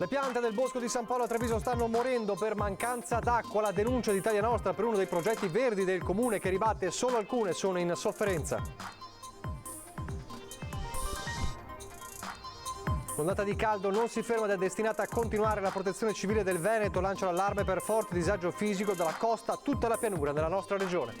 piante del Bosco di San Paolo a Treviso stanno morendo per mancanza d'acqua. La denuncia di Italia Nostra per uno dei progetti verdi del comune che ribatte solo alcune sono in sofferenza. L'ondata di caldo non si ferma ed è destinata a continuare. La Protezione Civile del Veneto lancia l'allarme per forte disagio fisico dalla costa a tutta la pianura della nostra regione.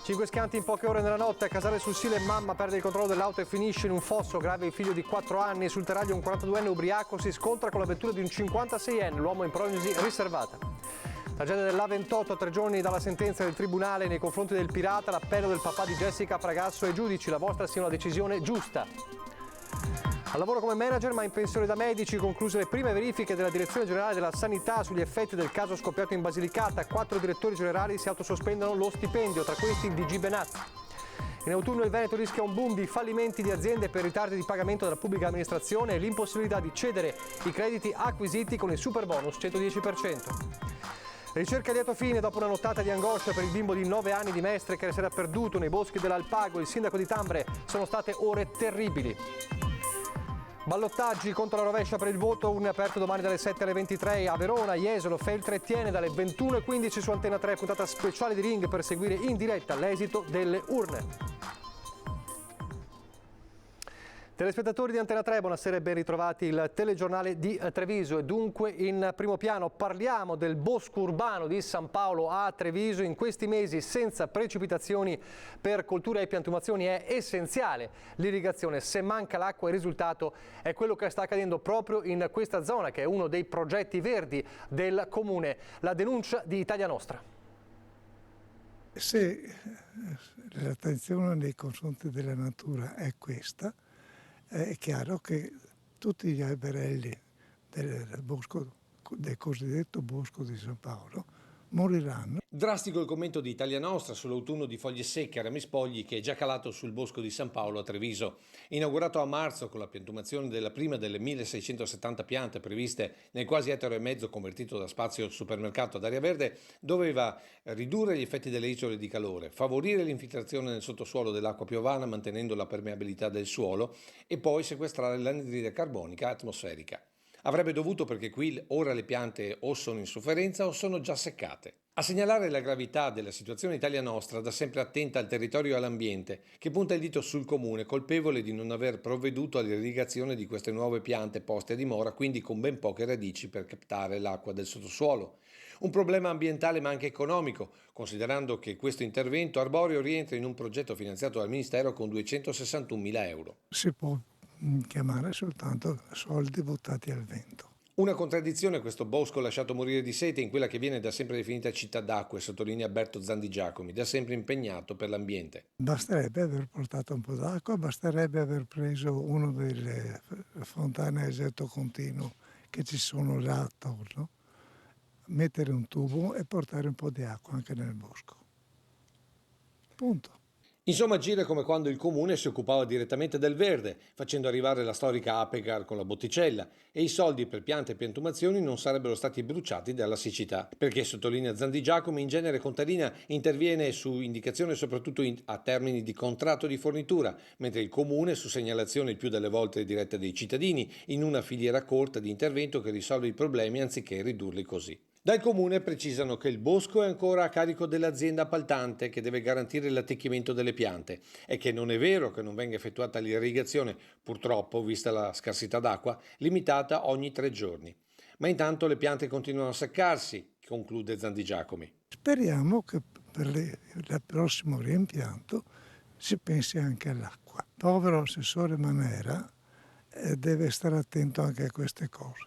5 schianti in poche ore nella notte. A Casale sul Sile mamma perde il controllo dell'auto e finisce in un fosso. Grave il figlio di 4 anni. Sul teraglio un 42enne ubriaco si scontra con la vettura di un 56enne. L'uomo in prognosi riservata. Tragedia dell'A28 a 3 giorni dalla sentenza del tribunale nei confronti del pirata. L'appello del papà di Jessica Fragasso ai giudici. La vostra sia una decisione giusta. Al lavoro come manager ma in pensione da medici, concluse le prime verifiche della Direzione Generale della Sanità sugli effetti del caso scoppiato in Basilicata. 4 direttori generali si autosospendono lo stipendio, tra questi il DG Benazzi. In autunno il Veneto rischia un boom di fallimenti di aziende per ritardi di pagamento della pubblica amministrazione e l'impossibilità di cedere i crediti acquisiti con il superbonus 110%. Ricerca a lieto fine dopo una nottata di angoscia per il bimbo di 9 anni di Mestre che si era perduto nei boschi dell'Alpago. Il sindaco di Tambre: sono state ore terribili. Ballottaggi contro la rovescia per il voto, un aperto domani dalle 7 alle 23 a Verona, Jesolo, Feltre e Tiene, dalle 21:15 su Antena 3, puntata speciale di Ring per seguire in diretta l'esito delle urne. Telespettatori di Antena 3, buonasera e ben ritrovati. Il telegiornale di Treviso e dunque in primo piano parliamo del bosco urbano di San Paolo a Treviso. In questi mesi senza precipitazioni per colture e piantumazioni è essenziale l'irrigazione. Se manca l'acqua il risultato è quello che sta accadendo proprio in questa zona che è uno dei progetti verdi del comune. La denuncia di Italia Nostra. Se l'attenzione nei confronti della natura è questa, è chiaro che tutti gli alberelli del bosco, del cosiddetto bosco di San Paolo, moriranno. Drastico il commento di Italia Nostra sull'autunno di foglie secche a ramispogli che è già calato sul bosco di San Paolo a Treviso. Inaugurato a marzo con la piantumazione della prima delle 1670 piante previste nel quasi ettaro e mezzo convertito da spazio supermercato ad area verde, doveva ridurre gli effetti delle isole di calore, favorire l'infiltrazione nel sottosuolo dell'acqua piovana mantenendo la permeabilità del suolo e poi sequestrare l'anidride carbonica atmosferica. Avrebbe dovuto, perché qui ora le piante o sono in sofferenza o sono già seccate. A segnalare la gravità della situazione Italia Nostra, da sempre attenta al territorio e all'ambiente, che punta il dito sul comune, colpevole di non aver provveduto all'irrigazione di queste nuove piante poste a dimora, quindi con ben poche radici per captare l'acqua del sottosuolo. Un problema ambientale ma anche economico, considerando che questo intervento arboreo rientra in un progetto finanziato dal Ministero con 261.000 euro. Si può chiamare soltanto soldi buttati al vento. Una contraddizione questo bosco lasciato morire di sete in quella che viene da sempre definita città d'acque, sottolinea Alberto Zandi Giacomi, da sempre impegnato per l'ambiente. Basterebbe aver portato un po' d'acqua, basterebbe aver preso una delle fontane a getto continuo che ci sono là attorno, mettere un tubo e portare un po' di acqua anche nel bosco. Punto. Insomma, agire come quando il comune si occupava direttamente del verde, facendo arrivare la storica Apegar con la botticella, e i soldi per piante e piantumazioni non sarebbero stati bruciati dalla siccità. Perché, sottolinea Zandi Giacomi, in genere contadina interviene su indicazione soprattutto a termini di contratto di fornitura, mentre il comune su segnalazione il più delle volte diretta dei cittadini, in una filiera corta di intervento che risolve i problemi anziché ridurli così. Dal comune precisano che il bosco è ancora a carico dell'azienda appaltante che deve garantire l'attecchimento delle piante e che non è vero che non venga effettuata l'irrigazione, purtroppo, vista la scarsità d'acqua, limitata ogni 3 giorni. Ma intanto le piante continuano a seccarsi, conclude Zandi Giacomi. Speriamo che per il prossimo reimpianto si pensi anche all'acqua. Il povero assessore Manera deve stare attento anche a queste cose.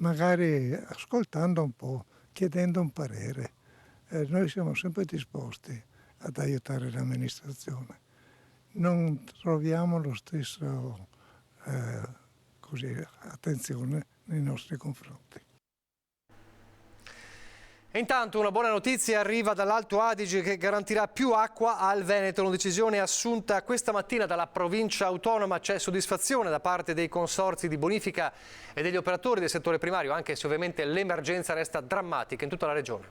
Magari ascoltando un po', chiedendo un parere. Noi siamo sempre disposti ad aiutare l'amministrazione. Non troviamo lo stesso attenzione nei nostri confronti. E intanto una buona notizia arriva dall'Alto Adige che garantirà più acqua al Veneto. Una decisione assunta questa mattina dalla provincia autonoma. C'è soddisfazione da parte dei consorzi di bonifica e degli operatori del settore primario, anche se ovviamente l'emergenza resta drammatica in tutta la regione.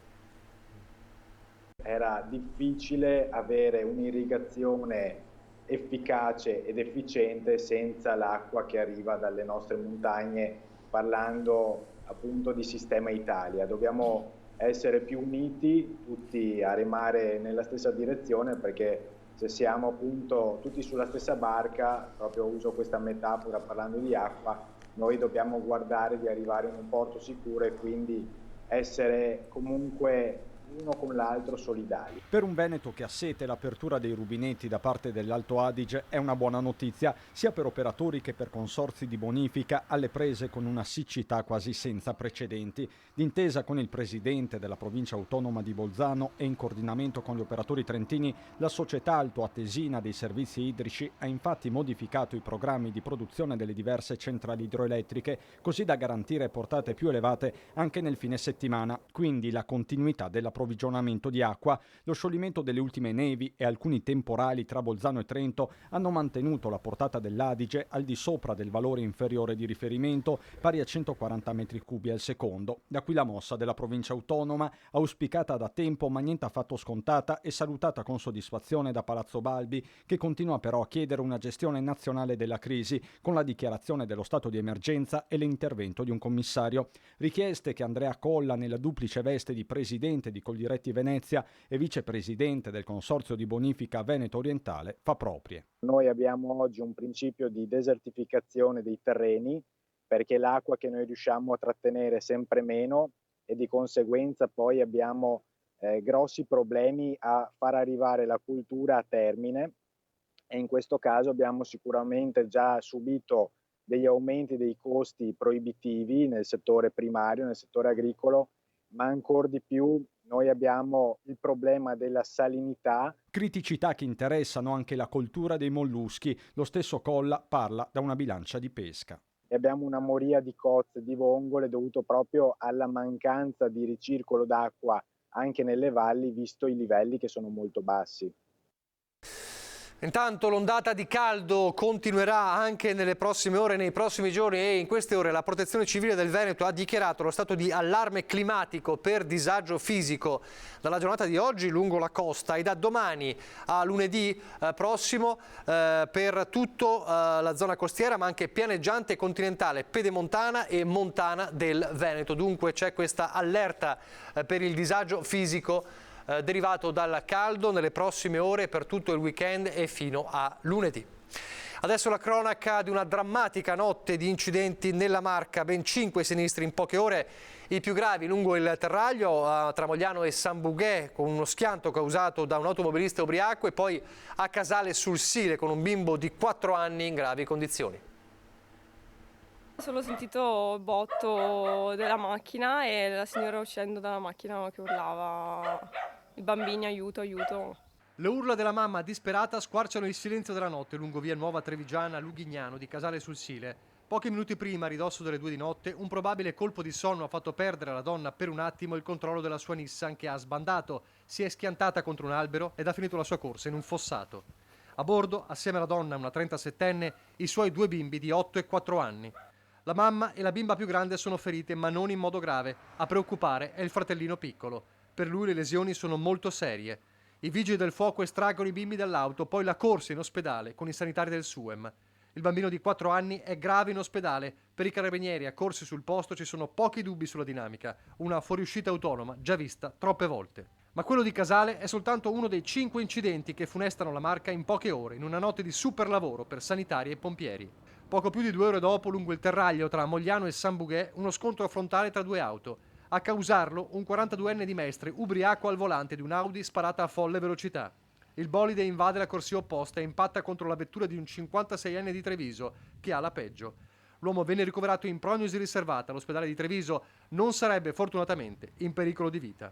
Era difficile avere un'irrigazione efficace ed efficiente senza l'acqua che arriva dalle nostre montagne, parlando appunto di sistema Italia. Dobbiamo essere più uniti, tutti a remare nella stessa direzione, perché se siamo appunto tutti sulla stessa barca, proprio uso questa metafora parlando di acqua, noi dobbiamo guardare di arrivare in un porto sicuro e quindi essere comunque uno con l'altro solidali. Per un Veneto che ha sete, l'apertura dei rubinetti da parte dell'Alto Adige è una buona notizia sia per operatori che per consorzi di bonifica alle prese con una siccità quasi senza precedenti. D'intesa con il presidente della provincia autonoma di Bolzano e in coordinamento con gli operatori trentini, la società altoatesina dei servizi idrici ha infatti modificato i programmi di produzione delle diverse centrali idroelettriche così da garantire portate più elevate anche nel fine settimana, quindi la continuità dell'approvvigionamento di acqua. Lo scioglimento delle ultime nevi e alcuni temporali tra Bolzano e Trento hanno mantenuto la portata dell'Adige al di sopra del valore inferiore di riferimento, pari a 140 metri cubi al secondo. Da qui la mossa della provincia autonoma, auspicata da tempo ma niente affatto scontata e salutata con soddisfazione da Palazzo Balbi, che continua però a chiedere una gestione nazionale della crisi con la dichiarazione dello stato di emergenza e l'intervento di un commissario. Richieste che Andrea Colla, nella duplice veste di presidente di Coldiretti Venezia e vicepresidente del Consorzio di Bonifica Veneto Orientale, fa proprie. Noi abbiamo oggi un principio di desertificazione dei terreni, perché l'acqua che noi riusciamo a trattenere sempre meno e di conseguenza poi abbiamo grossi problemi a far arrivare la cultura a termine, e in questo caso abbiamo sicuramente già subito degli aumenti dei costi proibitivi nel settore primario, nel settore agricolo, ma ancora di più noi abbiamo il problema della salinità. Criticità che interessano anche la coltura dei molluschi. Lo stesso Colla parla da una bilancia di pesca. E abbiamo una moria di cozze, di vongole dovuto proprio alla mancanza di ricircolo d'acqua anche nelle valli, visto i livelli che sono molto bassi. Intanto l'ondata di caldo continuerà anche nelle prossime ore, nei prossimi giorni, e in queste ore la Protezione Civile del Veneto ha dichiarato lo stato di allarme climatico per disagio fisico dalla giornata di oggi lungo la costa e da domani a lunedì prossimo per tutta la zona costiera, ma anche pianeggiante, continentale, pedemontana e montana del Veneto. Dunque c'è questa allerta per il disagio fisico derivato dal caldo nelle prossime ore per tutto il weekend e fino a lunedì. Adesso la cronaca di una drammatica notte di incidenti nella Marca, ben 5 sinistri in poche ore, i più gravi lungo il Terraglio tra Mogliano e San Bugè con uno schianto causato da un automobilista ubriaco e poi a Casale sul Sile con un bimbo di 4 anni in gravi condizioni. Solo sentito il botto della macchina e la signora uscendo dalla macchina che urlava: i bambini, aiuto, aiuto. Le urla della mamma disperata squarciano il silenzio della notte lungo via Nuova Trevigiana Lughignano di Casale sul Sile. Pochi minuti prima, a ridosso delle 2 di notte, un probabile colpo di sonno ha fatto perdere alla donna per un attimo il controllo della sua Nissan, che ha sbandato, si è schiantata contro un albero ed ha finito la sua corsa in un fossato. A bordo, assieme alla donna, una 37enne, i suoi 2 bimbi di 8 e 4 anni. La mamma e la bimba più grande sono ferite, ma non in modo grave. A preoccupare è il fratellino piccolo. Per lui le lesioni sono molto serie. I vigili del fuoco estraggono i bimbi dall'auto, poi la corsa in ospedale con i sanitari del SUEM. Il bambino di 4 anni è grave in ospedale. Per i carabinieri accorsi sul posto ci sono pochi dubbi sulla dinamica. Una fuoriuscita autonoma già vista troppe volte. Ma quello di Casale è soltanto uno dei 5 incidenti che funestano la Marca in poche ore, in una notte di super lavoro per sanitari e pompieri. Poco più di 2 ore dopo, lungo il Terraglio tra Mogliano e San Bugè, uno scontro frontale tra 2 auto. A causarlo un 42enne di Mestre, ubriaco al volante di un'Audi sparata a folle velocità. Il bolide invade la corsia opposta e impatta contro la vettura di un 56enne di Treviso, che ha la peggio. L'uomo venne ricoverato in prognosi riservata all'ospedale di Treviso, non sarebbe fortunatamente in pericolo di vita.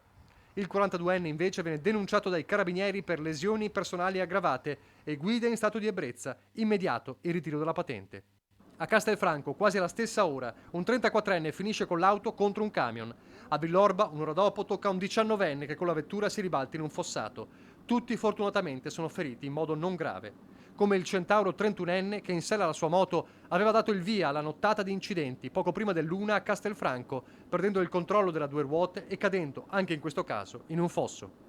Il 42enne invece viene denunciato dai carabinieri per lesioni personali aggravate e guida in stato di ebbrezza, immediato il ritiro della patente. A Castelfranco, quasi alla stessa ora, un 34enne finisce con l'auto contro un camion. A Villorba, un'ora dopo, tocca a un 19enne che con la vettura si ribalta in un fossato. Tutti fortunatamente sono feriti in modo non grave. Come il Centauro 31enne che in sella alla sua moto aveva dato il via alla nottata di incidenti poco prima dell'1 a Castelfranco, perdendo il controllo della 2 ruote e cadendo, anche in questo caso, in un fosso.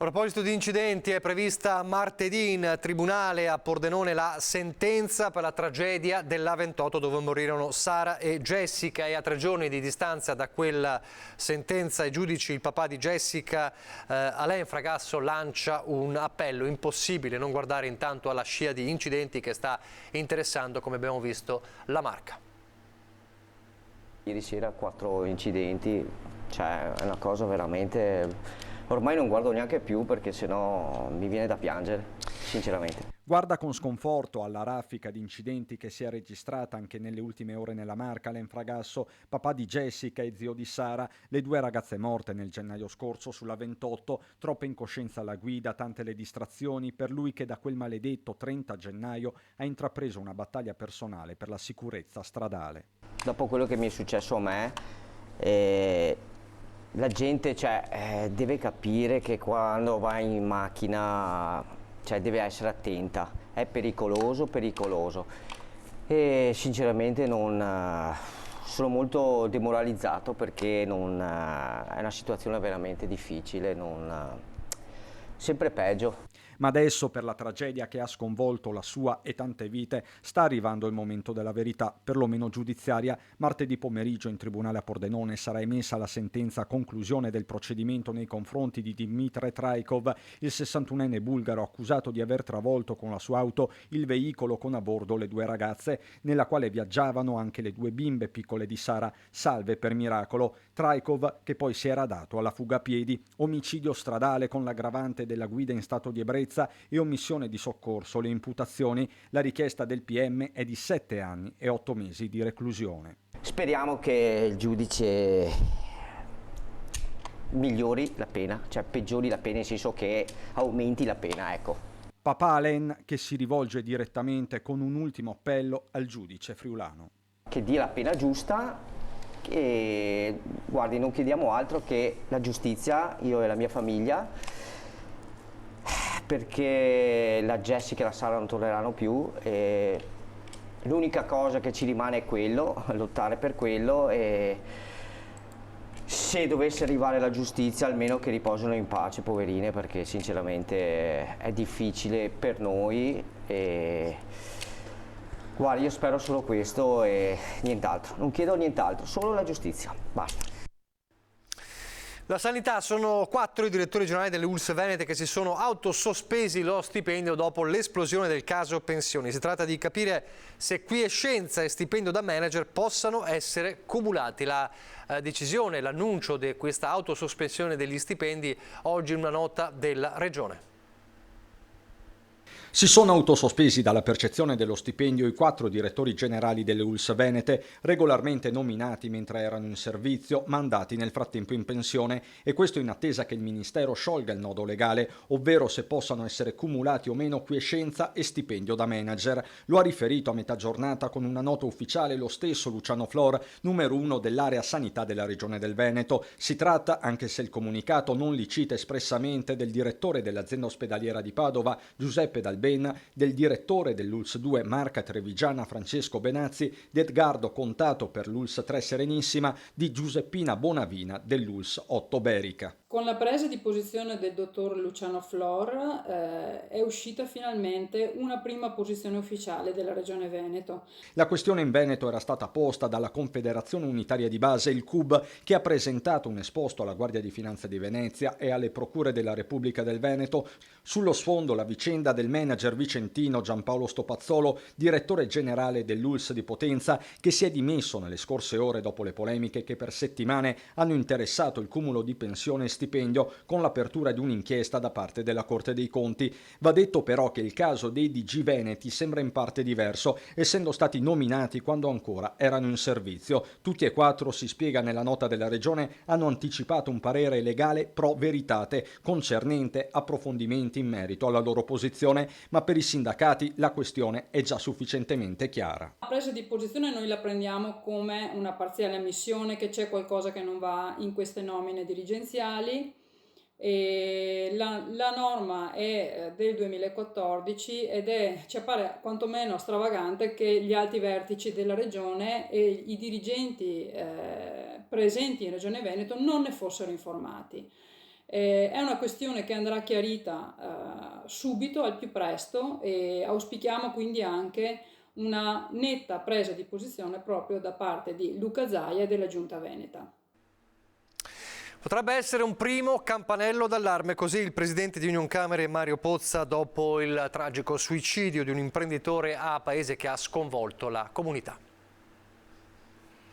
A proposito di incidenti, è prevista martedì in tribunale a Pordenone la sentenza per la tragedia dell'A28 dove morirono Sara e Jessica, e a 3 giorni di distanza da quella sentenza i giudici, il papà di Jessica, Alain Fragasso, lancia un appello: impossibile non guardare intanto alla scia di incidenti che sta interessando, come abbiamo visto, la Marca. Ieri sera 4 incidenti, cioè è una cosa veramente... Ormai non guardo neanche più perché sennò mi viene da piangere, sinceramente. Guarda con sconforto alla raffica di incidenti che si è registrata anche nelle ultime ore nella Marca. Alain Fragasso, papà di Jessica e zio di Sara, le 2 ragazze morte nel gennaio scorso sulla 28, troppa incoscienza alla guida, tante le distrazioni per lui che da quel maledetto 30 gennaio ha intrapreso una battaglia personale per la sicurezza stradale. Dopo quello che mi è successo a me, la gente deve capire che quando va in macchina deve essere attenta, è pericoloso, pericoloso. E sinceramente sono molto demoralizzato perché è una situazione veramente difficile, sempre peggio. Ma adesso, per la tragedia che ha sconvolto la sua e tante vite, sta arrivando il momento della verità, perlomeno giudiziaria. Martedì pomeriggio in tribunale a Pordenone sarà emessa la sentenza a conclusione del procedimento nei confronti di Dimitar Trajkov, il 61enne bulgaro accusato di aver travolto con la sua auto il veicolo con a bordo le 2 ragazze, nella quale viaggiavano anche le 2 bimbe piccole di Sara, salve per miracolo. Trajkov, che poi si era dato alla fuga a piedi, omicidio stradale con l'aggravante della guida in stato di ebbrezza e omissione di soccorso. Le imputazioni: la richiesta del PM è di 7 anni e 8 mesi di reclusione. Speriamo che il giudice migliori la pena, cioè peggiori la pena, nel senso che aumenti la pena, ecco. Papà Alain, che si rivolge direttamente con un ultimo appello al giudice friulano. Che dia la pena giusta, che guardi, non chiediamo altro che la giustizia, io e la mia famiglia, perché la Jessica e la Sara non torneranno più e l'unica cosa che ci rimane è quello, lottare per quello, e se dovesse arrivare la giustizia almeno che riposino in pace, poverine, perché sinceramente è difficile per noi e guarda, io spero solo questo e nient'altro, non chiedo nient'altro, solo la giustizia, basta. La sanità: sono 4 i direttori generali delle ULSS Venete che si sono autosospesi lo stipendio dopo l'esplosione del caso pensioni. Si tratta di capire se quiescenza e stipendio da manager possano essere cumulati. La decisione, l'annuncio di questa autosospensione degli stipendi oggi in una nota della Regione. Si sono autosospesi dalla percezione dello stipendio i 4 direttori generali delle ULSS Venete, regolarmente nominati mentre erano in servizio, ma andati nel frattempo in pensione, e questo in attesa che il Ministero sciolga il nodo legale, ovvero se possano essere cumulati o meno quiescenza e stipendio da manager. Lo ha riferito a metà giornata con una nota ufficiale lo stesso Luciano Flor, numero 1 dell'area sanità della Regione del Veneto. Si tratta, anche se il comunicato non li cita espressamente, del direttore dell'azienda ospedaliera di Padova, Giuseppe Dalbena, del direttore dell'ULSS 2 Marca Trevigiana Francesco Benazzi, di Edgardo Contato per l'ULSS 3 Serenissima, di Giuseppina Bonavina dell'ULSS 8 Berica. Con la presa di posizione del dottor Luciano Flor è uscita finalmente una prima posizione ufficiale della Regione Veneto. La questione in Veneto era stata posta dalla Confederazione Unitaria di Base, il CUB, che ha presentato un esposto alla Guardia di Finanza di Venezia e alle Procure della Repubblica del Veneto. Sullo sfondo la vicenda del manager vicentino Giampaolo Stopazzolo, direttore generale dell'ULSS di Potenza, che si è dimesso nelle scorse ore dopo le polemiche che per settimane hanno interessato il cumulo di pensione e stipendio, con l'apertura di un'inchiesta da parte della Corte dei Conti. Va detto però che il caso dei DG Veneti sembra in parte diverso, essendo stati nominati quando ancora erano in servizio. Tutti e 4, si spiega nella nota della Regione, hanno anticipato un parere legale pro veritate concernente approfondimenti in merito alla loro posizione, ma per i sindacati la questione è già sufficientemente chiara. La presa di posizione noi la prendiamo come una parziale ammissione che c'è qualcosa che non va in queste nomine dirigenziali. E la norma è del 2014 ed ci appare quantomeno stravagante che gli alti vertici della regione e i dirigenti presenti in Regione Veneto non ne fossero informati. È una questione che andrà chiarita subito, al più presto, e auspichiamo quindi anche una netta presa di posizione proprio da parte di Luca Zaia e della Giunta Veneta. Potrebbe essere un primo campanello d'allarme, così il presidente di Unioncamere Mario Pozza dopo il tragico suicidio di un imprenditore a Paese che ha sconvolto la comunità.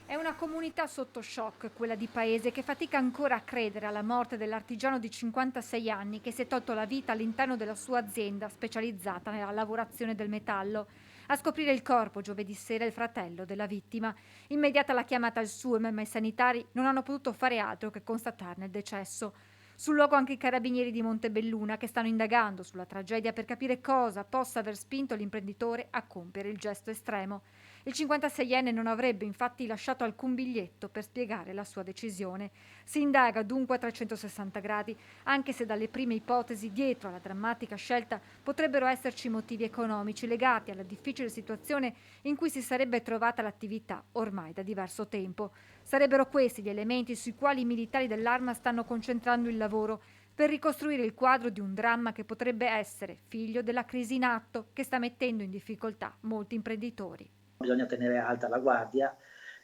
È una comunità sotto shock, quella di Paese, che fatica ancora a credere alla morte dell'artigiano di 56 anni che si è tolto la vita all'interno della sua azienda specializzata nella lavorazione del metallo. A scoprire il corpo giovedì sera il fratello della vittima. Immediata la chiamata al SUEM, ma i sanitari non hanno potuto fare altro che constatarne il decesso. Sul luogo anche i carabinieri di Montebelluna che stanno indagando sulla tragedia per capire cosa possa aver spinto l'imprenditore a compiere il gesto estremo. Il 56enne non avrebbe infatti lasciato alcun biglietto per spiegare la sua decisione. Si indaga dunque a 360 gradi, anche se dalle prime ipotesi dietro alla drammatica scelta potrebbero esserci motivi economici legati alla difficile situazione in cui si sarebbe trovata l'attività ormai da diverso tempo. Sarebbero questi gli elementi sui quali i militari dell'Arma stanno concentrando il lavoro per ricostruire il quadro di un dramma che potrebbe essere figlio della crisi in atto che sta mettendo in difficoltà molti imprenditori. Bisogna tenere alta la guardia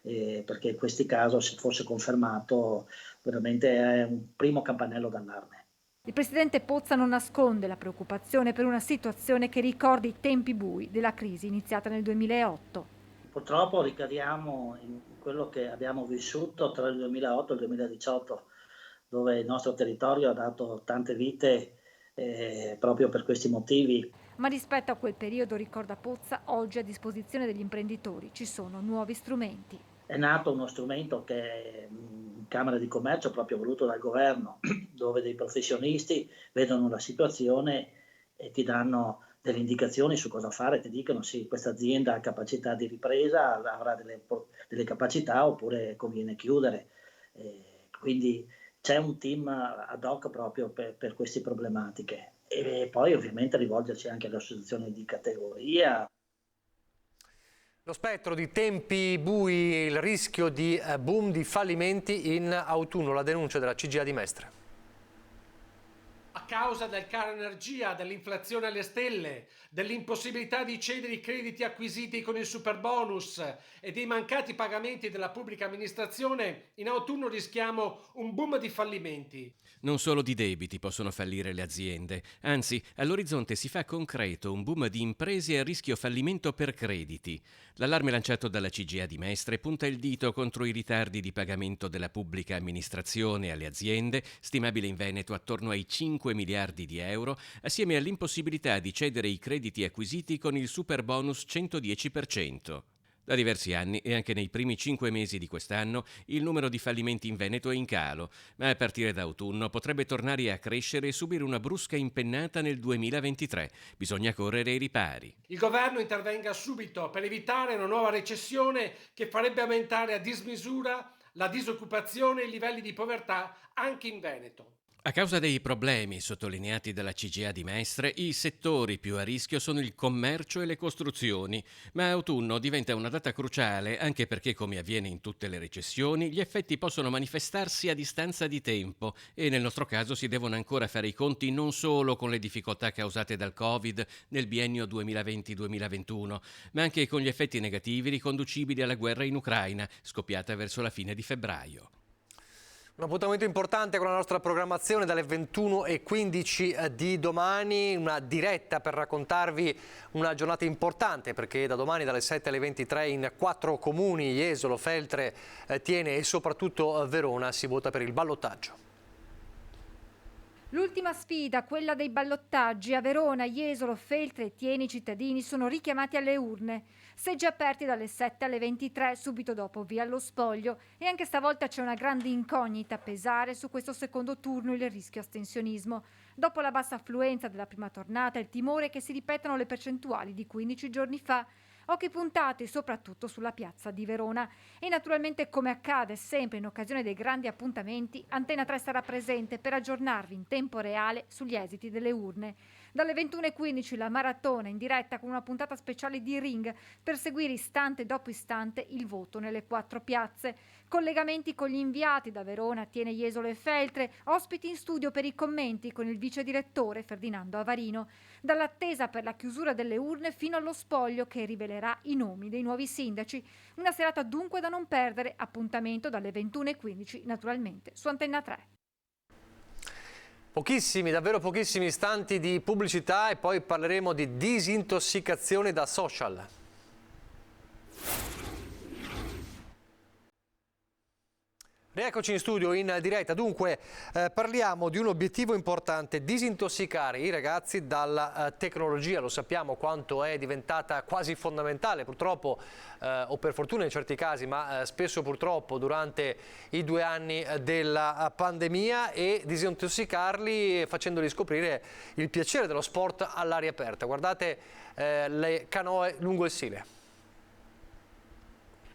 perché in questi casi, se fosse confermato, veramente è un primo campanello d'allarme. Il presidente Pozza non nasconde la preoccupazione per una situazione che ricordi i tempi bui della crisi iniziata nel 2008. Purtroppo ricadiamo in quello che abbiamo vissuto tra il 2008 e il 2018, dove il nostro territorio ha dato tante vite proprio per questi motivi. Ma rispetto a quel periodo, ricorda Pozza, oggi a disposizione degli imprenditori ci sono nuovi strumenti. È nato uno strumento che in Camera di Commercio, proprio voluto dal governo, dove dei professionisti vedono la situazione e ti danno delle indicazioni su cosa fare, ti dicono sì, questa azienda ha capacità di ripresa, avrà delle capacità oppure conviene chiudere. Quindi c'è un team ad hoc proprio per queste problematiche. E poi ovviamente rivolgersi anche alle associazioni di categoria. Lo spettro di tempi bui, il rischio di boom di fallimenti in autunno, la denuncia della CGIA di Mestre. A causa del caro energia, dell'inflazione alle stelle, dell'impossibilità di cedere i crediti acquisiti con il superbonus e dei mancati pagamenti della pubblica amministrazione, in autunno rischiamo un boom di fallimenti. Non solo di debiti possono fallire le aziende, anzi, all'orizzonte si fa concreto un boom di imprese a rischio fallimento per crediti. L'allarme lanciato dalla CGIA di Mestre punta il dito contro i ritardi di pagamento della pubblica amministrazione alle aziende, stimabile in Veneto attorno ai 5 miliardi di euro, assieme all'impossibilità di cedere i crediti acquisiti con il superbonus 110%. Da diversi anni e anche nei primi 5 mesi di quest'anno il numero di fallimenti in Veneto è in calo, ma a partire da autunno potrebbe tornare a crescere e subire una brusca impennata nel 2023. Bisogna correre ai ripari. Il governo intervenga subito per evitare una nuova recessione che farebbe aumentare a dismisura la disoccupazione e i livelli di povertà anche in Veneto. A causa dei problemi sottolineati dalla CGIA di Mestre, i settori più a rischio sono il commercio e le costruzioni, ma autunno diventa una data cruciale anche perché, come avviene in tutte le recessioni, gli effetti possono manifestarsi a distanza di tempo e nel nostro caso si devono ancora fare i conti non solo con le difficoltà causate dal Covid nel biennio 2020-2021, ma anche con gli effetti negativi riconducibili alla guerra in Ucraina, scoppiata verso la fine di febbraio. Un appuntamento importante con la nostra programmazione dalle 21:15 di domani, una diretta per raccontarvi una giornata importante perché da domani dalle 7 alle 23 in 4 comuni, Jesolo, Feltre, Thiene e soprattutto Verona, si vota per il ballottaggio. L'ultima sfida, quella dei ballottaggi, a Verona, Jesolo, Feltre e Thiene i cittadini sono richiamati alle urne. Seggi aperti dalle 7 alle 23, subito dopo via allo spoglio, e anche stavolta c'è una grande incognita a pesare su questo secondo turno, il rischio astensionismo. Dopo la bassa affluenza della prima tornata, il timore che si ripetano le percentuali di 15 giorni fa. Occhi puntati soprattutto sulla piazza di Verona e naturalmente, come accade sempre in occasione dei grandi appuntamenti, Antena 3 sarà presente per aggiornarvi in tempo reale sugli esiti delle urne. Dalle 21:15 la maratona in diretta con una puntata speciale di Ring per seguire istante dopo istante il voto nelle 4 piazze. Collegamenti con gli inviati da Verona, Tiene, Jesolo e Feltre, ospiti in studio per i commenti con il vice direttore Ferdinando Avarino. Dall'attesa per la chiusura delle urne fino allo spoglio che rivelerà i nomi dei nuovi sindaci. Una serata dunque da non perdere, appuntamento dalle 21:15 naturalmente su Antenna 3. Pochissimi, davvero pochissimi istanti di pubblicità e poi parleremo di disintossicazione da social. Rieccoci in studio in diretta, dunque parliamo di un obiettivo importante, disintossicare i ragazzi dalla tecnologia. Lo sappiamo quanto è diventata quasi fondamentale purtroppo, o per fortuna in certi casi, ma spesso purtroppo durante i 2 anni della pandemia, e disintossicarli facendoli scoprire il piacere dello sport all'aria aperta. Guardate le canoe lungo il Sile.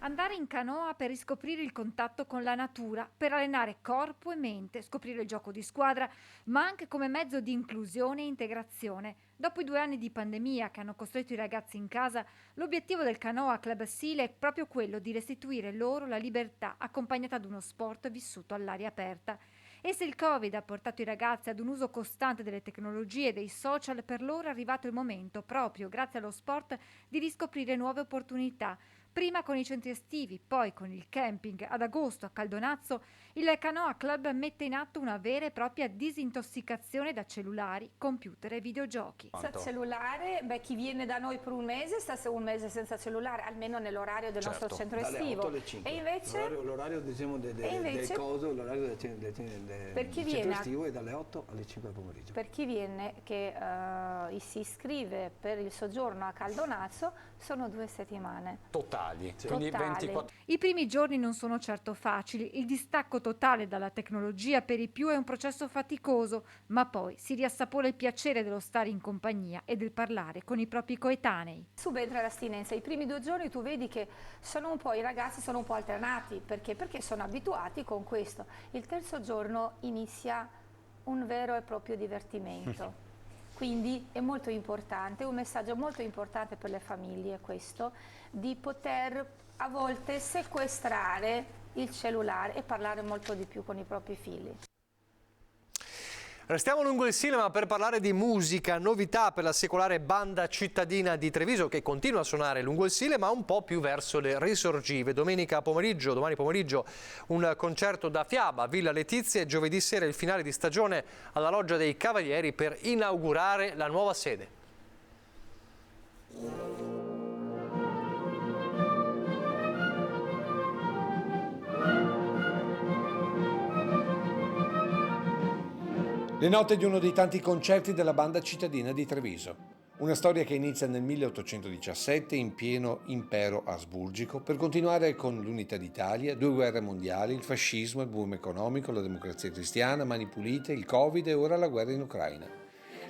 Andare in canoa per riscoprire il contatto con la natura, per allenare corpo e mente, scoprire il gioco di squadra, ma anche come mezzo di inclusione e integrazione. Dopo i 2 anni di pandemia che hanno costretto i ragazzi in casa, l'obiettivo del Canoa Club Sile è proprio quello di restituire loro la libertà accompagnata ad uno sport vissuto all'aria aperta. E se il Covid ha portato i ragazzi ad un uso costante delle tecnologie e dei social, per loro è arrivato il momento, proprio grazie allo sport, di riscoprire nuove opportunità. Prima con i centri estivi, poi con il camping. Ad agosto a Caldonazzo il Canoa Club mette in atto una vera e propria disintossicazione da cellulari, computer e videogiochi. Senza cellulare, chi viene da noi per un mese sta un mese senza cellulare, almeno nell'orario del nostro centro estivo. 8 alle 5. E invece l'orario diciamo del coso, l'orario del centro estivo è dalle 8 alle 5 del pomeriggio. Per chi viene che si iscrive per il soggiorno a Caldonazzo sono 2 settimane. Totali. Quindi 24. I primi giorni non sono certo facili, il distacco totale dalla tecnologia per i più è un processo faticoso, ma poi si riassapora il piacere dello stare in compagnia e del parlare con i propri coetanei. Subentra l'astinenza, i primi 2 giorni tu vedi che i ragazzi sono un po' alternati, perché sono abituati con questo. Il terzo giorno inizia un vero e proprio divertimento. Quindi è molto importante, un messaggio molto importante per le famiglie questo, di poter a volte sequestrare il cellulare e parlare molto di più con i propri figli. Restiamo lungo il Cinema per parlare di musica, novità per la secolare banda cittadina di Treviso che continua a suonare lungo il Sile ma un po' più verso le risorgive. Domani pomeriggio un concerto da fiaba a Villa Letizia e giovedì sera il finale di stagione alla Loggia dei Cavalieri per inaugurare la nuova sede. Le note di uno dei tanti concerti della banda cittadina di Treviso. Una storia che inizia nel 1817 in pieno impero asburgico per continuare con l'unità d'Italia, 2 guerre mondiali, il fascismo, il boom economico, la democrazia cristiana, Mani Pulite, il Covid e ora la guerra in Ucraina.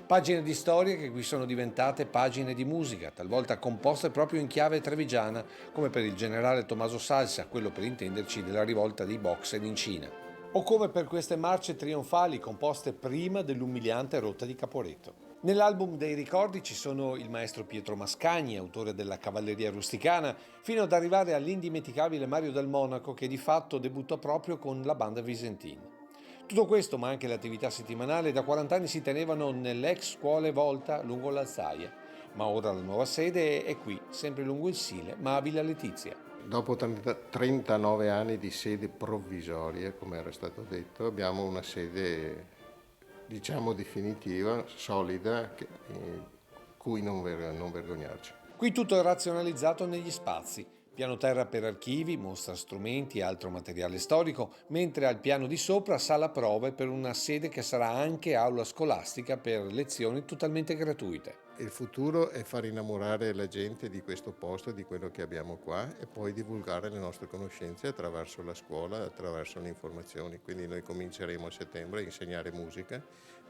Pagine di storia che qui sono diventate pagine di musica, talvolta composte proprio in chiave trevigiana, come per il generale Tommaso Salsa, quello per intenderci della rivolta dei Boxer in Cina. O come per queste marce trionfali composte prima dell'umiliante rotta di Caporetto. Nell'album dei ricordi ci sono il maestro Pietro Mascagni, autore della Cavalleria Rusticana, fino ad arrivare all'indimenticabile Mario Del Monaco che di fatto debuttò proprio con la banda Visentin. Tutto questo, ma anche l'attività settimanale, da 40 anni si tenevano nell'ex Scuole Volta lungo l'Alzaia, ma ora la nuova sede è qui, sempre lungo il Sile, ma a Villa Letizia. Dopo 39 anni di sede provvisorie, come era stato detto, abbiamo una sede, diciamo, definitiva, solida, cui non vergognarci. Qui tutto è razionalizzato negli spazi. Piano terra per archivi, mostra strumenti e altro materiale storico, mentre al piano di sopra sala prove per una sede che sarà anche aula scolastica per lezioni totalmente gratuite. Il futuro è far innamorare la gente di questo posto, di quello che abbiamo qua e poi divulgare le nostre conoscenze attraverso la scuola, attraverso le informazioni. Quindi noi cominceremo a settembre a insegnare musica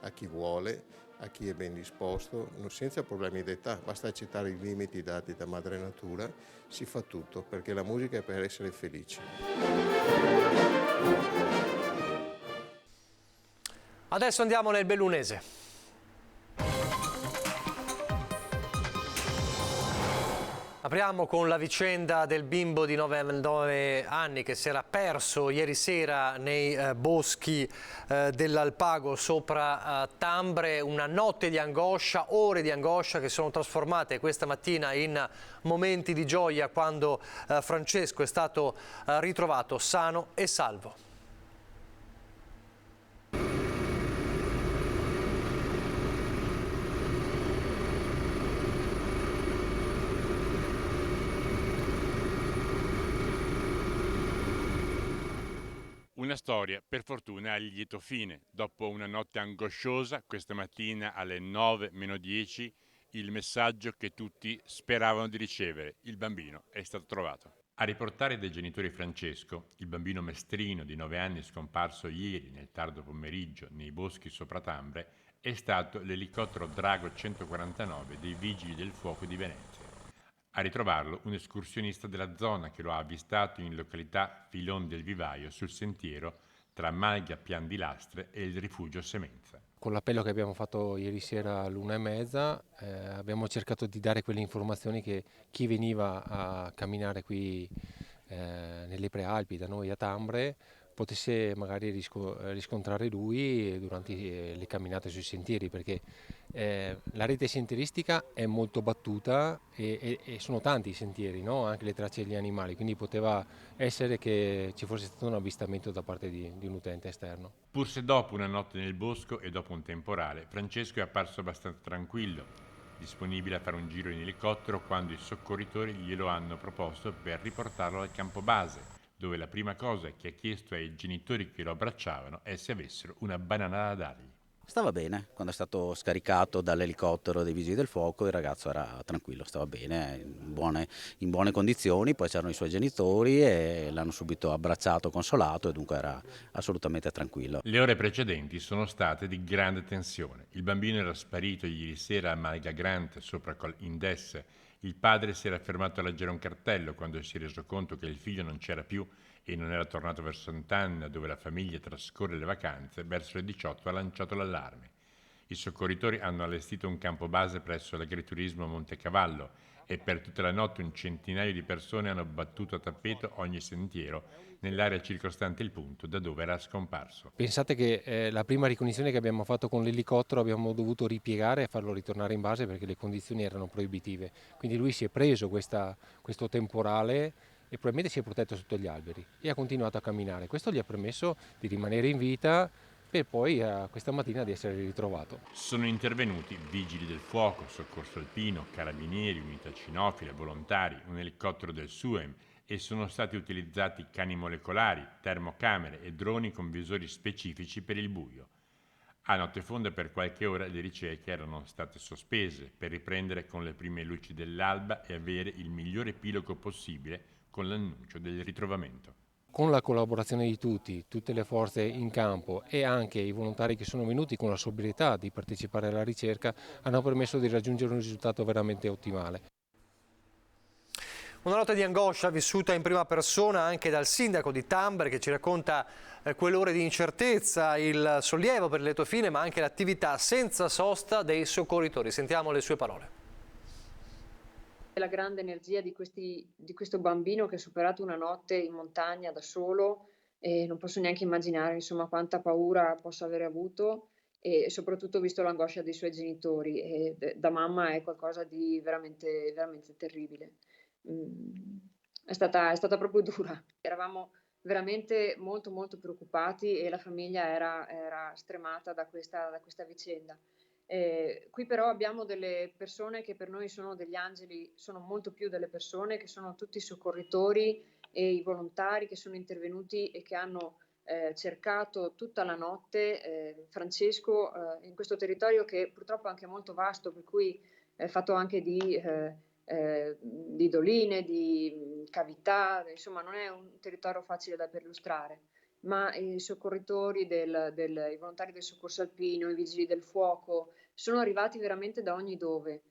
a chi vuole, a chi è ben disposto, senza problemi d'età, basta accettare i limiti dati da madre natura, si fa tutto, perché la musica è per essere felici. Adesso andiamo nel Bellunese. Apriamo con la vicenda del bimbo di 9 anni che si era perso ieri sera nei boschi dell'Alpago sopra Tambre. Una notte di angoscia, ore di angoscia che sono trasformate questa mattina in momenti di gioia quando Francesco è stato ritrovato sano e salvo. Una storia, per fortuna, a lieto fine. Dopo una notte angosciosa, questa mattina alle 9:10, il messaggio che tutti speravano di ricevere. Il bambino è stato trovato. A riportare dai genitori Francesco, il bambino mestrino di 9 anni scomparso ieri nel tardo pomeriggio nei boschi sopra Tambre, è stato l'elicottero Drago 149 dei Vigili del Fuoco di Venezia. A ritrovarlo un escursionista della zona che lo ha avvistato in località Filon del Vivaio sul sentiero tra Malga Pian di Lastre e il rifugio Semenza. Con l'appello che abbiamo fatto ieri sera all'1:30 abbiamo cercato di dare quelle informazioni che chi veniva a camminare qui nelle prealpi da noi a Tambre potesse magari riscontrare lui durante le camminate sui sentieri, perché la rete sentieristica è molto battuta e sono tanti i sentieri, no? Anche le tracce degli animali, quindi poteva essere che ci fosse stato un avvistamento da parte di un utente esterno. Pur se dopo una notte nel bosco e dopo un temporale, Francesco è apparso abbastanza tranquillo, disponibile a fare un giro in elicottero quando i soccorritori glielo hanno proposto per riportarlo al campo base, dove la prima cosa che ha chiesto ai genitori che lo abbracciavano è se avessero una banana da dargli. Stava bene, quando è stato scaricato dall'elicottero dei Vigili del Fuoco il ragazzo era tranquillo, stava bene, in buone condizioni, poi c'erano i suoi genitori e l'hanno subito abbracciato, consolato e dunque era assolutamente tranquillo. Le ore precedenti sono state di grande tensione. Il bambino era sparito ieri sera a Malga Grant sopra Col Indes. Il padre si era fermato a leggere un cartello quando si è reso conto che il figlio non c'era più e non era tornato verso Sant'Anna, dove la famiglia trascorre le vacanze. Verso le 18 ha lanciato l'allarme. I soccorritori hanno allestito un campo base presso l'agriturismo Montecavallo e per tutta la notte un centinaio di persone hanno battuto a tappeto ogni sentiero nell'area circostante il punto da dove era scomparso. Pensate che la prima ricognizione che abbiamo fatto con l'elicottero abbiamo dovuto ripiegare e farlo ritornare in base perché le condizioni erano proibitive. Quindi lui si è preso questo temporale e probabilmente si è protetto sotto gli alberi e ha continuato a camminare. Questo gli ha permesso di rimanere in vita per poi questa mattina di essere ritrovato. Sono intervenuti vigili del fuoco, soccorso alpino, carabinieri, unità cinofile, volontari, un elicottero del SUEM e sono stati utilizzati cani molecolari, termocamere e droni con visori specifici per il buio. A notte fonda per qualche ora le ricerche erano state sospese per riprendere con le prime luci dell'alba e avere il migliore epilogo possibile con l'annuncio del ritrovamento. Con la collaborazione di tutti, tutte le forze in campo e anche i volontari che sono venuti con la sobrietà di partecipare alla ricerca hanno permesso di raggiungere un risultato veramente ottimale. Una nota di angoscia vissuta in prima persona anche dal sindaco di Tambre che ci racconta quelle ore di incertezza, il sollievo per il lieto fine ma anche l'attività senza sosta dei soccorritori. Sentiamo le sue parole. La grande energia di questo bambino che ha superato una notte in montagna da solo e non posso neanche immaginare insomma quanta paura possa aver avuto e soprattutto visto l'angoscia dei suoi genitori e da mamma è qualcosa di veramente, veramente terribile. È stata proprio dura. Eravamo veramente molto molto preoccupati e la famiglia era stremata da questa vicenda. Qui però abbiamo delle persone che per noi sono degli angeli, sono molto più delle persone, che sono tutti i soccorritori e i volontari che sono intervenuti e che hanno cercato tutta la notte Francesco in questo territorio che purtroppo è anche molto vasto, per cui è fatto anche di doline, di cavità, insomma non è un territorio facile da perlustrare. Ma i soccorritori, i volontari del soccorso alpino, i vigili del fuoco, sono arrivati veramente da ogni dove.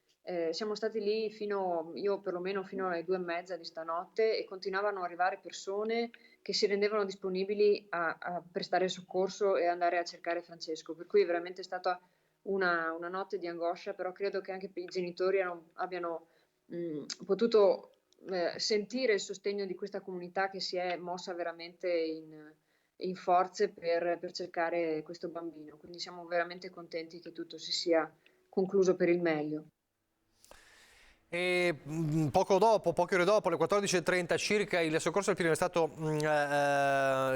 Siamo stati lì io perlomeno fino alle 2:30 di stanotte e continuavano ad arrivare persone che si rendevano disponibili a prestare soccorso e andare a cercare Francesco. Per cui è veramente stata una notte di angoscia, però credo che anche i genitori abbiano potuto sentire il sostegno di questa comunità che si è mossa veramente in forze per cercare questo bambino. Quindi siamo veramente contenti che tutto si sia concluso per il meglio. E poche ore dopo, alle 14:30 circa, il soccorso alpino è stato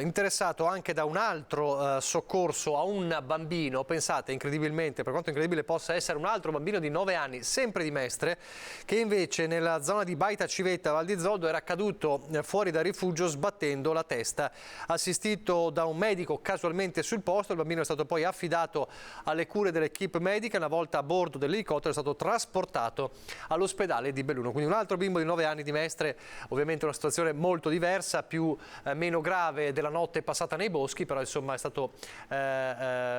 interessato anche da un altro soccorso a un bambino. Pensate, incredibilmente, per quanto incredibile possa essere, un altro bambino di 9 anni, sempre di Mestre, che invece nella zona di Baita Civetta, Val di Zoldo, era caduto fuori dal rifugio sbattendo la testa. Assistito da un medico casualmente sul posto, il bambino è stato poi affidato alle cure dell'equipe medica. Una volta a bordo dell'elicottero è stato trasportato all'ospedale di Belluno. Quindi un altro bimbo di 9 anni di Mestre, ovviamente una situazione molto diversa, meno grave della notte passata nei boschi, però insomma è stato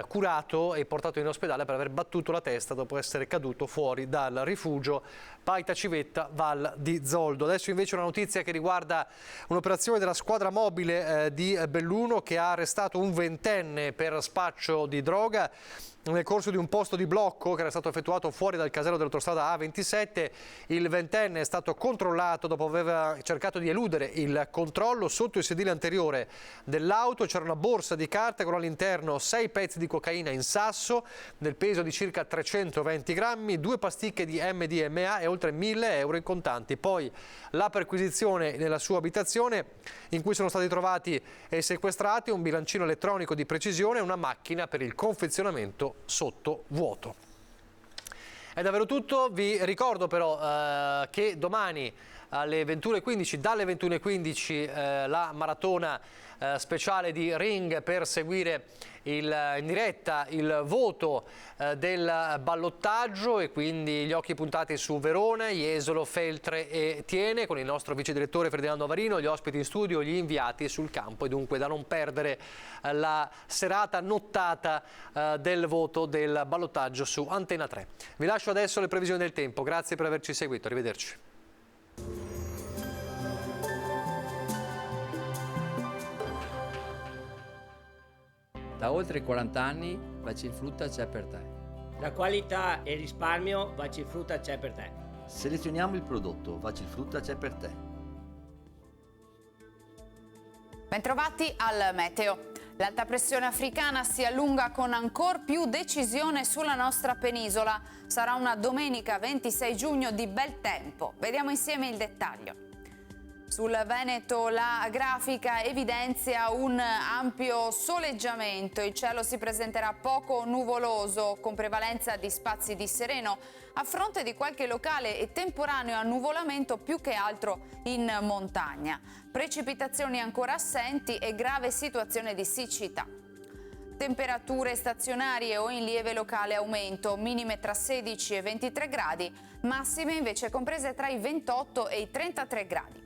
curato e portato in ospedale per aver battuto la testa dopo essere caduto fuori dal rifugio Baita Civetta, Val di Zoldo. Adesso invece una notizia che riguarda un'operazione della squadra mobile di Belluno, che ha arrestato un 20enne per spaccio di droga nel corso di un posto di blocco che era stato effettuato fuori dal casello dell'autostrada A27. Il 20enne è stato controllato dopo aver cercato di eludere il controllo. Sotto il sedile anteriore dell'auto c'era una borsa di carte con all'interno 6 pezzi di cocaina in sasso del peso di circa 320 grammi, 2 pasticche di MDMA e oltre 1.000 euro in contanti. Poi la perquisizione nella sua abitazione, in cui sono stati trovati e sequestrati un bilancino elettronico di precisione e una macchina per il confezionamento sotto vuoto. È davvero tutto. Vi ricordo però che domani alle 21:15, dalle 21:15, la maratona speciale di Ring per seguire in diretta il voto del ballottaggio, e quindi gli occhi puntati su Verona, Jesolo, Feltre e Thiene, con il nostro vice direttore Ferdinando Avarino, gli ospiti in studio, gli inviati sul campo, e dunque da non perdere la serata nottata del voto del ballottaggio su Antena 3. Vi lascio adesso le previsioni del tempo. Grazie per averci seguito, arrivederci. Da oltre 40 anni Bacifrutta c'è per te. La qualità e il risparmio Bacifrutta c'è per te. Selezioniamo il prodotto, Bacifrutta c'è per te. Bentrovati al meteo. L'alta pressione africana si allunga con ancor più decisione sulla nostra penisola. Sarà una domenica 26 giugno di bel tempo. Vediamo insieme il dettaglio. Sul Veneto la grafica evidenzia un ampio soleggiamento. Il cielo si presenterà poco nuvoloso, con prevalenza di spazi di sereno, a fronte di qualche locale e temporaneo annuvolamento più che altro in montagna. Precipitazioni ancora assenti e grave situazione di siccità. Temperature stazionarie o in lieve locale aumento, minime tra 16 e 23 gradi, massime invece comprese tra i 28 e i 33 gradi.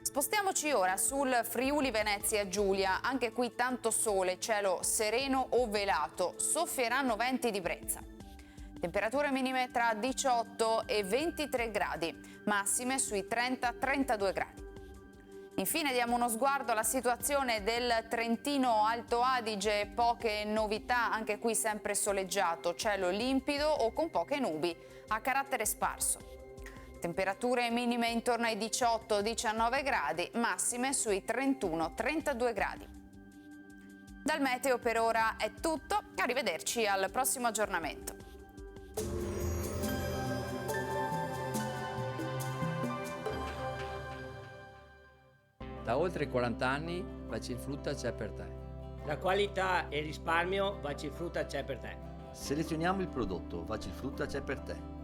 Spostiamoci ora sul Friuli Venezia Giulia, anche qui tanto sole, cielo sereno o velato, soffieranno venti di brezza. Temperature minime tra 18 e 23 gradi, massime sui 30-32 gradi. Infine diamo uno sguardo alla situazione del Trentino Alto Adige, poche novità, anche qui sempre soleggiato, cielo limpido o con poche nubi, a carattere sparso. Temperature minime intorno ai 18-19 gradi, massime sui 31-32 gradi. Dal meteo per ora è tutto, arrivederci al prossimo aggiornamento. Da oltre 40 anni Bacifrutta c'è per te. La qualità e il risparmio Bacifrutta c'è per te. Selezioniamo il prodotto, Bacifrutta c'è per te.